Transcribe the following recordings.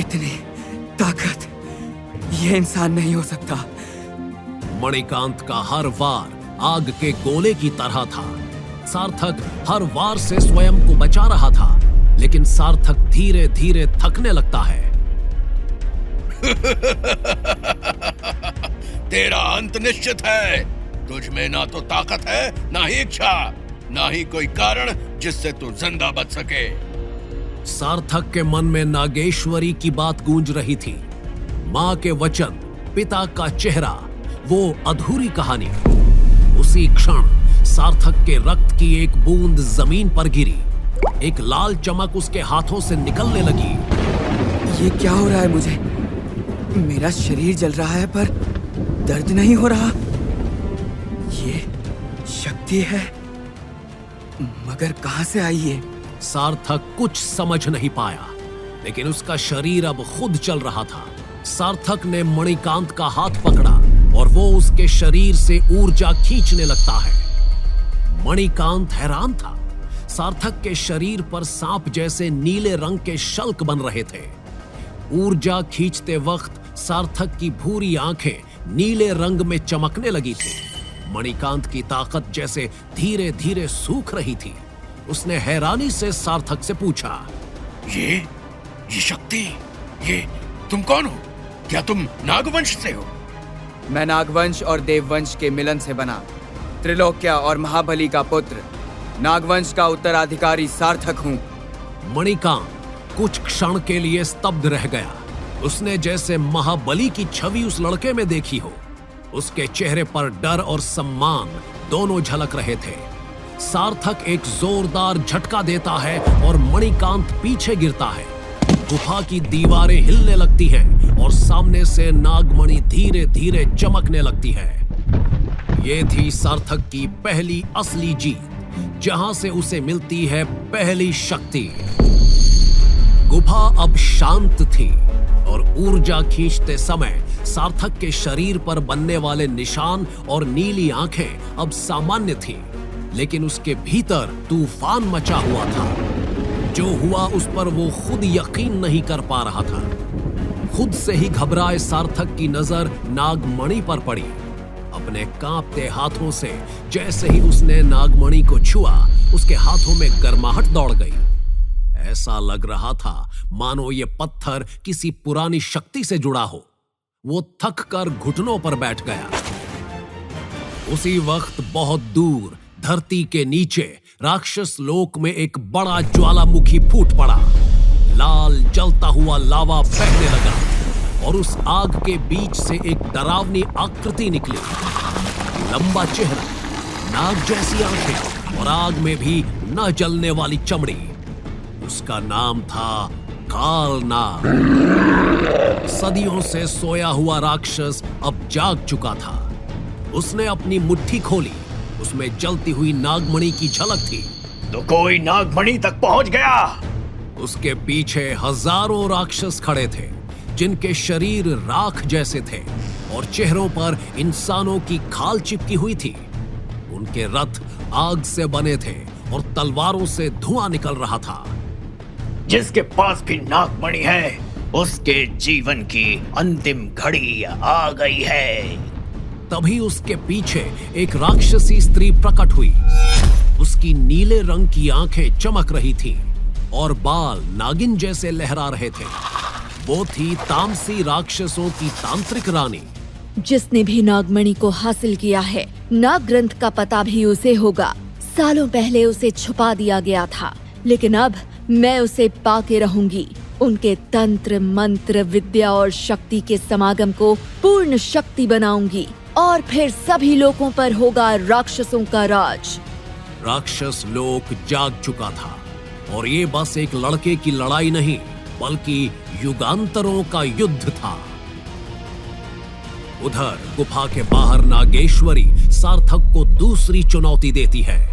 इतनी ताकत ये इंसान नहीं हो सकता। मणिकांत का हर वार आग के गोले की तरह था। सार्थक हर वार से स्वयं को बचा रहा था, लेकिन सार्थक धीरे धीरे थकने लगता है। तेरा अंत निश्चित है। तुझ में ना तो ताकत है, ना ही इच्छा, ना ही कोई कारण जिससे तू जिंदा बच सके। सार्थक के मन में नागेश्वरी की बात गूंज रही थी। मां के वचन, पिता का चेहरा, वो अधूरी कहानी। उसी क्षण सार्थक के रक्त की एक बूंद जमीन पर गिरी। एक लाल चमक उसके हाथों से निकलने लगी। ये क्या हो रहा है मुझे? मेरा शरीर जल रहा है पर दर्द नहीं हो रहा। ये शक्ति है, मगर कहां से आई ये? सार्थक कुछ समझ नहीं पाया, लेकिन उसका शरीर अब खुद चल रहा था। सार्थक ने मणिकांत का हाथ पकड़ा और वो उसके शरीर से ऊर्जा खींचने लगता है। मणिकांत हैरान था। सार्थक के शरीर पर सांप जैसे नीले रंग के शल्क बन रहे थे। ऊर्जा खींचते वक्त सार्थक की भूरी आंखें नीले रंग में चमकने लगी थी। मणिकांत की ताकत जैसे धीरे धीरे सूख रही थी। उसने हैरानी से सार्थक से पूछा, ये शक्ति, ये तुम कौन हो? क्या तुम नागवंश से हो? मैं नागवंश और देववंश के मिलन से बना त्रिलोक्या और महाबली का पुत्र, नागवंश का उत्तराधिकारी सार्थक हूँ। मणिकांत कुछ क्षण के लिए स्तब्ध रह गया। उसने जैसे महाबली की छवि उस लड़के में देखी हो। उसके चेहरे पर डर और सम्मान दोनों झलक रहे थे। सार्थक एक जोरदार झटका देता है और मणिकांत पीछे गिरता है। गुफा की दीवारें हिलने लगती हैं और सामने से नागमणि धीरे धीरे चमकने लगती है। ये थी सार्थक की पहली असली जीत, जहां से उसे मिलती है पहली शक्ति। गुफा अब शांत थी और ऊर्जा खींचते समय सार्थक के शरीर पर बनने वाले निशान और नीली आंखें अब सामान्य थी, लेकिन उसके भीतर तूफान मचा हुआ था। जो हुआ उस पर वो खुद यकीन नहीं कर पा रहा था। खुद से ही घबराए सार्थक की नजर नागमणि पर पड़ी। अपने कांपते हाथों से जैसे ही उसने नागमणि को छुआ, उसके हाथों में गर्माहट दौड़ गई। ऐसा लग रहा था मानो ये पत्थर किसी पुरानी शक्ति से जुड़ा हो। वो थक कर घुटनों पर बैठ गया। उसी वक्त बहुत दूर धरती के नीचे राक्षस लोक में एक बड़ा ज्वालामुखी फूट पड़ा। लाल जलता हुआ लावा बहने लगा और उस आग के बीच से एक डरावनी आकृति निकली। लंबा चेहरा, नाग जैसी आंखें और आग में भी न जलने वाली चमड़ी। उसका नाम था कालनाग। सदियों से सोया हुआ राक्षस अब जाग चुका था। उसने अपनी मुट्ठी खोली। उसमें जलती हुई नागमणि की झलक थी। तो कोई नागमणि तक पहुंच गया। उसके पीछे हजारों राक्षस खड़े थे, जिनके शरीर राख जैसे थे और चेहरों पर इंसानों की खाल चिपकी हुई थी। उनके रथ आग से बने थे और तलवारों से धुआं निकल रहा था। जिसके पास भी नागमणि है, उसके जीवन की अंतिम घड़ी आ गई है। तभी उसके पीछे एक राक्षसी स्त्री प्रकट हुई। उसकी नीले रंग की आंखें चमक रही थीं और बाल नागिन जैसे लहरा रहे थे। वो थी तामसी राक्षसों की तांत्रिक रानी। जिसने भी नागमणि को हासिल किया है, नाग ग्रंथ का पता भी उसे होगा। सालों पहले उसे छुपा दिया गया था, लेकिन अब मैं उसे पाके रहूंगी। उनके तंत्र, मंत्र, विद्या और शक्ति के समागम को पूर्ण शक्ति बनाऊंगी और फिर सभी लोगों पर होगा राक्षसों का राज। राक्षस लोक जाग चुका था और ये बस एक लड़के की लड़ाई नहीं, बल्कि युगांतरों का युद्ध था। उधर गुफा के बाहर नागेश्वरी सार्थक को दूसरी चुनौती देती है।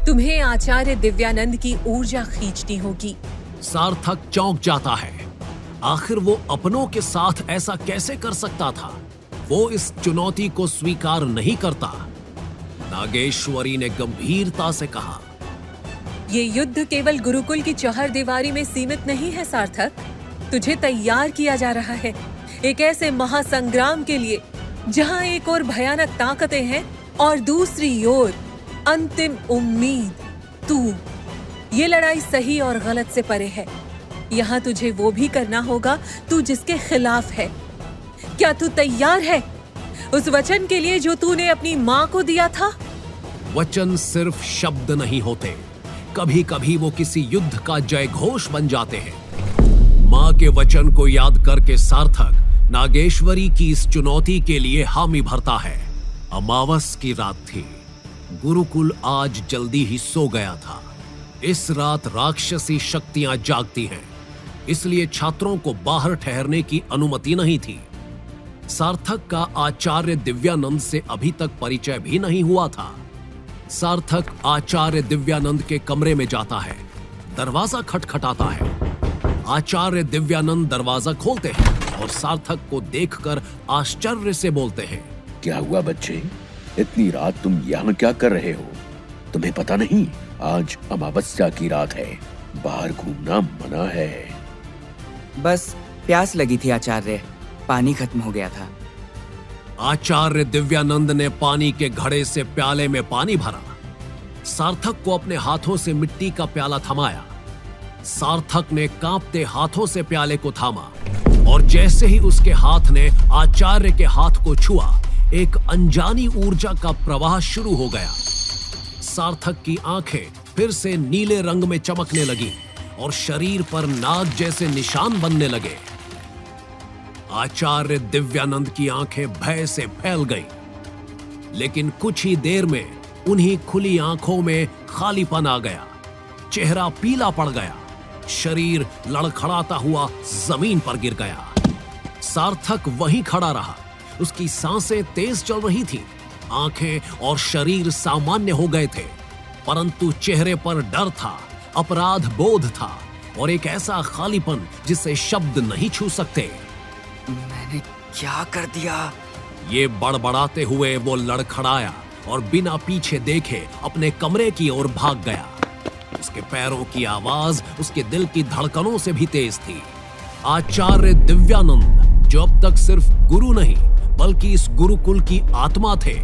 तुम्हें आचार्य दिव्यानंद की ऊर्जा खींचनी होगी। सार्थक चौंक जाता है। आखिर वो अपनों के साथ ऐसा कैसे कर सकता था? वो इस चुनौती को स्वीकार नहीं करता। नागेश्वरी ने गंभीरता से कहा, ये युद्ध केवल गुरुकुल की चौहर दीवारी में सीमित नहीं है सार्थक। तुझे तैयार किया जा रहा है एक ऐसे महासंग्राम के लिए जहां एक ओर भयानक ताकतें हैं और दूसरी ओर अंतिम उम्मीद तू। ये लड़ाई सही और गलत से परे है। यहाँ तुझे वो भी करना होगा तू जिसके खिलाफ है। क्या तू तैयार है उस वचन के लिए जो तूने अपनी माँ को दिया था? वचन सिर्फ शब्द नहीं होते, कभी कभी वो किसी युद्ध का जय घोष बन जाते हैं। माँ के वचन को याद करके सार्थक नागेश्वरी की इस चुनौती के लिए हामी भरता है। अमावस की रात थी। गुरुकुल आज जल्दी ही सो गया था। इस रात राक्षसी शक्तियां जागती हैं, इसलिए छात्रों को बाहर ठहरने की अनुमति नहीं थी। सार्थक का आचार्य दिव्यानंद से अभी तक परिचय भी नहीं हुआ था। सार्थक आचार्य दिव्यानंद के कमरे में जाता है। दरवाजा खटखटाता है। आचार्य दिव्यानंद दरवाजा खोलते हैं और सार्थक को देखकर आश्चर्य से बोलते हैं, क्या हुआ बच्चे? इतनी रात तुम यहाँ क्या कर रहे हो? तुम्हें पता नहीं आज अमावस्या की रात है, बाहर घूमना मना है। बस प्यास लगी थी आचार्य, पानी खत्म हो गया था। आचार्य दिव्यानंद ने पानी के घड़े से प्याले में पानी भरा। सार्थक को अपने हाथों से मिट्टी का प्याला थमाया। सार्थक ने कांपते हाथों से प्याले को थामा और जैसे ही उसके हाथ ने आचार्य के हाथ को छुआ, एक अनजानी ऊर्जा का प्रवाह शुरू हो गया। सार्थक की आंखें फिर से नीले रंग में चमकने लगी और शरीर पर नाग जैसे निशान बनने लगे। आचार्य दिव्यानंद की आंखें भय से फैल गईं, लेकिन कुछ ही देर में उन्हीं खुली आंखों में खालीपन आ गया। चेहरा पीला पड़ गया, शरीर लड़खड़ाता हुआ जमीन पर गिर गया। सार्थक वहीं खड़ा रहा। उसकी सांसें तेज चल रही थी, आंखें और शरीर सामान्य हो गए थे, परंतु चेहरे पर डर था, अपराध बोध था और एक ऐसा खालीपन जिसे शब्द नहीं छू सकते। मैंने क्या कर दिया? ये बड़बड़ाते हुए वो लड़खड़ाया और बिना पीछे देखे अपने कमरे की ओर भाग गया। उसके पैरों की आवाज उसके दिल की धड़कनों से भी तेज थी। आचार्य दिव्यानंद, जो अब तक सिर्फ गुरु नहीं बल्कि इस गुरुकुल की आत्मा थे,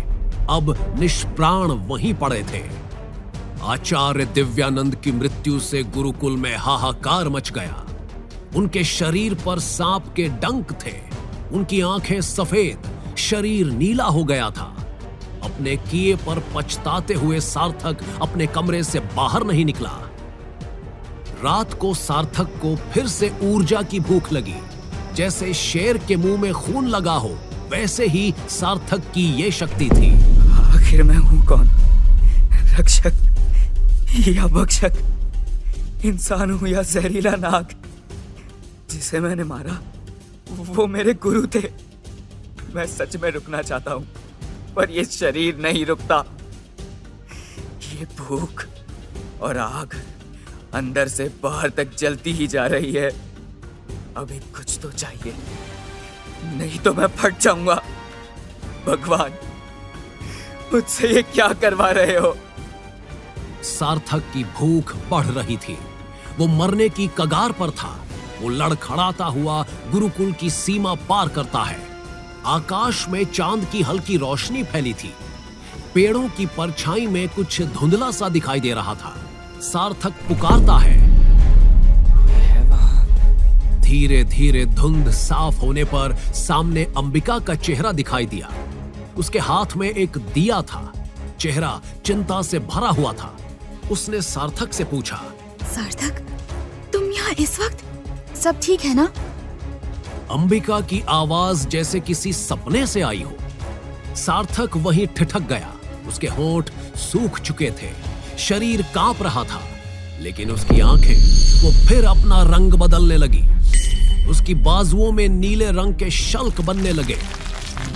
अब निष्प्राण वहीं पड़े थे। आचार्य दिव्यानंद की मृत्यु से गुरुकुल में हाहाकार मच गया। उनके शरीर पर सांप के डंक थे, उनकी आंखें सफेद, शरीर नीला हो गया था। अपने किए पर पछताते हुए सार्थक अपने कमरे से बाहर नहीं निकला। रात को सार्थक को फिर से ऊर्जा की भूख लगी। जैसे शेर के मुंह में खून लगा हो, वैसे ही सार्थक की ये शक्ति थी। आखिर मैं हूं कौन? रक्षक या भक्षक? इंसान हूं या जहरीला नाग? जिसे मैंने मारा वो मेरे गुरु थे। मैं सच में रुकना चाहता हूं, पर ये शरीर नहीं रुकता। ये भूख और आग अंदर से बाहर तक जलती ही जा रही है। अभी कुछ तो चाहिए, नहीं तो मैं फट जाऊंगा। भगवान, मुझसे ये क्या करवा रहे हो? सार्थक की भूख बढ़ रही थी। वो मरने की कगार पर था। वो लड़खड़ाता हुआ गुरुकुल की सीमा पार करता है। आकाश में चांद की हल्की रोशनी फैली थी। पेड़ों की परछाई में कुछ धुंधला सा दिखाई दे रहा था। सार्थक पुकारता है। धीरे धीरे धुंध साफ होने पर सामने अंबिका का चेहरा दिखाई दिया। उसके हाथ में एक दिया था। चेहरा चिंता से भरा हुआ था। उसने सार्थक से पूछा, सार्थक, तुम यहाँ इस वक्त? सब ठीक है ना? अंबिका की आवाज जैसे किसी सपने से आई हो। सार्थक वहीं ठिठक गया। उसके होंठ सूख चुके थे, शरीर कांप रहा था, लेकिन उसकी आंखें वो फिर अपना रंग बदलने लगी। उसकी बाजुओं में नीले रंग के शल्क बनने लगे।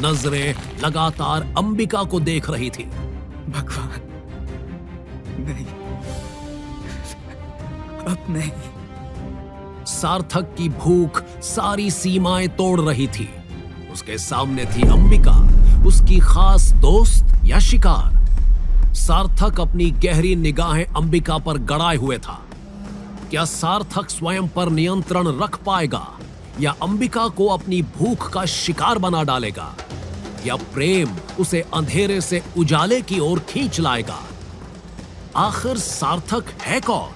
नजरें लगातार अंबिका को देख रही थी। भगवान, नहीं, अब नहीं। सार्थक की भूख सारी सीमाएं तोड़ रही थी। उसके सामने थी अंबिका, उसकी खास दोस्त या शिकार। सार्थक अपनी गहरी निगाहें अंबिका पर गड़ाए हुए था। क्या सार्थक स्वयं पर नियंत्रण रख पाएगा, या अंबिका को अपनी भूख का शिकार बना डालेगा, या प्रेम उसे अंधेरे से उजाले की ओर खींच लाएगा? आखिर सार्थक है कौन?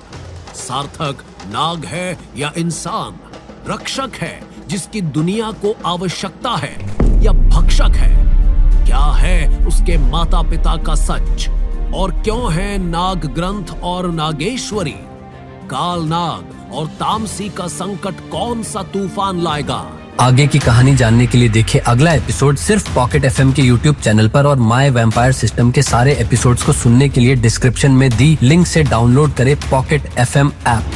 सार्थक नाग है या इंसान? रक्षक है जिसकी दुनिया को आवश्यकता है, या भक्षक है? क्या है उसके माता पिता का सच? और क्यों है नाग ग्रंथ और नागेश्वरी? काल नाग और तामसी का संकट कौन सा तूफान लाएगा? आगे की कहानी जानने के लिए देखें अगला एपिसोड सिर्फ पॉकेट एफएम के यूट्यूब चैनल पर, और माय वैम्पायर सिस्टम के सारे एपिसोड्स को सुनने के लिए डिस्क्रिप्शन में दी लिंक से डाउनलोड करें पॉकेट एफएम ऐप।